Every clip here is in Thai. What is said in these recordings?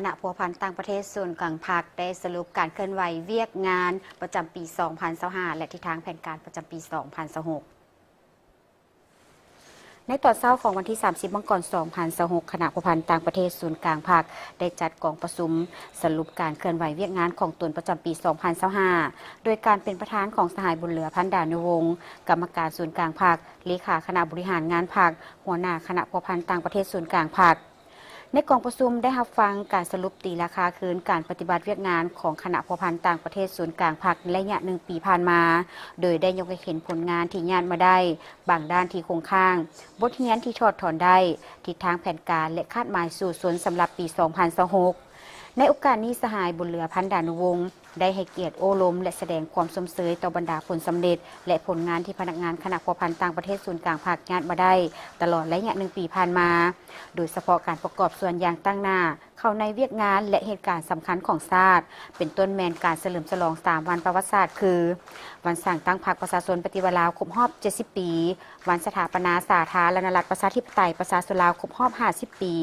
ณะพัวพันต่างประเทศส่วนกลางภาคได้สรุปการเคลื่อนไหวเวียกงานประจำปี 2025 และทิศทางแผนการประจำปี 2026 ในตอนเช้าของวันที่ 30 มังกร 2026 คณะพัวพันต่างประเทศส่วนกลางภาคได้จัดกองประชุมสรุปการเคลื่อนไหวเวียกงานของตนประจำปี 2025 โดยการเป็นประธานของสหายบุญเหลือพันดานุวงศ์กรรมการส่วนกลางภาคเลขาคณะบริหารงานภาคหัวหน้าคณะพัวพันต่างประเทศส่วนกลางภาคในกองประชุมได้รับฟังการสรุปตีราคาคืนการปฏิบัติเวียกงานของคณะพัวพันต่างประเทศส่วนกลางภาคในระยะ1 ปีผ่านมาโดยได้ยกให้เห็นผลงานที่ญาติมาได้บางด้านที่คงค้างบทเรียนที่ถอดถอนได้ทิศทางแผนการและคาดหมายสู่สนสำหรับปี 2026 ในโอกาสนี้สหายบุญเหลือพันดานุวงศ์ได้ให้เกียรติโอลมและแสดงความสมเสยต่อบรรดาผลสำเร็จและผลงานที่พนักงานคณะพัวพันต่างประเทศส่วนกลางภาคญาติมาได้ตลอดระยะ1 ปีผ่านมาโดยเฉพาะการประกอบส่วนอย่างตั้งหน้าเข้าในเวียกงานและเหตุการณ์สำคัญของชาติเป็นต้นแมนการเฉลิมฉลอง3 วันประวัติศาสตร์คือวันสั่งตั้งพรรคประชาชนปฏิวัติลาวครบรอบ70 ปีวันสถาปนาสาธารณรัฐประชาธิปไตยประชาชนลาวครบรอบ50 ปี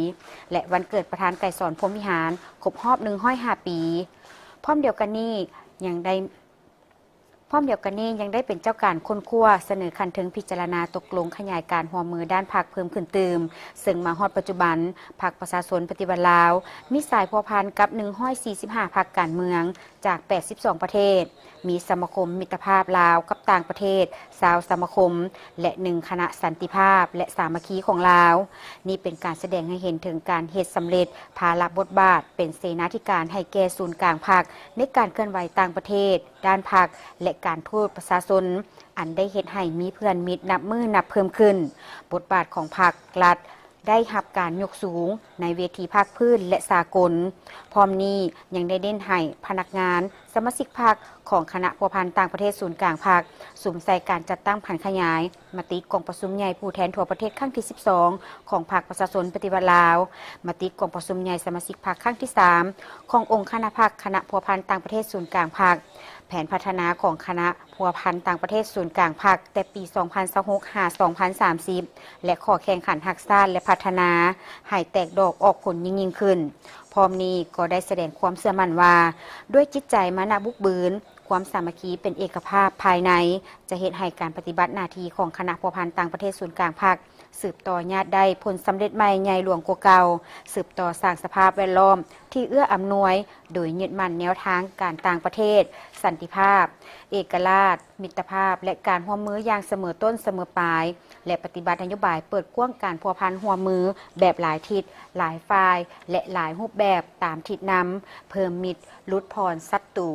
และวันเกิดประธานไกรสอนพรหมวิหารครบรอบ105 ปีพร้อมเดียวกันนี้ยังได้เป็นเจ้าการค้นคว้าเสนอคันถึงพิจารณาตกลงขยายการหัวมือด้านพรรคเพิ่มขึ้นเติมซึ่งมาฮอดปัจจุบันพรรคประชาชนปฏิวัติลาวมีสายพัวพันกับ145พรรคการเมืองจาก82ประเทศมีสมาคมมิตรภาพลาวกับต่างประเทศ20สมาคมและ1คณะสันติภาพและสามัคคีของลาวนี่เป็นการแสดงให้เห็นถึงการเฮ็ดสำเร็จภาระบทบาทเป็นเสนาธิการให้แก่ศูนย์กลางพรรคในการเคลื่อนไหวต่างประเทศด้านพรรคและการทูตประชาชนอันได้เฮ็ดให้มีเพื่อนมิตรนับมือนับเพิ่มขึ้นบทบาทของพรรครัฐได้รับการยกสูงในเวทีภาคพื้นและสากลพร้อมนี้ยังได้เน้นให้พนักงานสมาชิกพรรคของคณะพัวพันต่างประเทศศูนย์กลางพรรคสุ่มใส่การจัดตั้งผันขยายมติกองประชุมใหญ่ผู้แทนทั่วประเทศครั้งที่12ของพรรคประชาชนปฏิวัติลาวมติกองประชุมใหญ่สมาชิกพรรคครั้งที่3ขององค์คณะพรรคคณะพัวพันต่างประเทศศูนย์กลางพรรคแผนพัฒนาของคณะพัวพันต่างประเทศศูนย์กลางพรรคแต่ปี 2026 หา 2030 และขอแข่งขันหักษาและพัฒนาให้แตกดอกออกผลยิ่งขึ้นพร้อมนี้ก็ได้แสดงความเชื่อมั่นว่าด้วยจิตใจมานะบุกบืนความสามัคคีเป็นเอกภาพภายในจะเฮ็ดให้การปฏิบัติหน้าที่ของคณะพัวพันต่างประเทศศูนย์กลางภาคสืบต่อญาติได้ผลสำเร็จใหม่ใหญ่หลวงกว่าเก่าสืบต่อสร้างสภาพแวดล้อมที่เอื้ออำนวยโดยยึดมั่นแนวทางการต่างประเทศสันติภาพเอกราชมิตรภาพและการร่วมมืออย่างเสมอต้นเสมอปลายและปฏิบัตินโยบายเปิดกว้างการพัวพันร่วมมือแบบหลายทิศหลายฝ่ายและหลายรูปแบบตามทิศนำเพิ่มมิตรลดพรศัตรู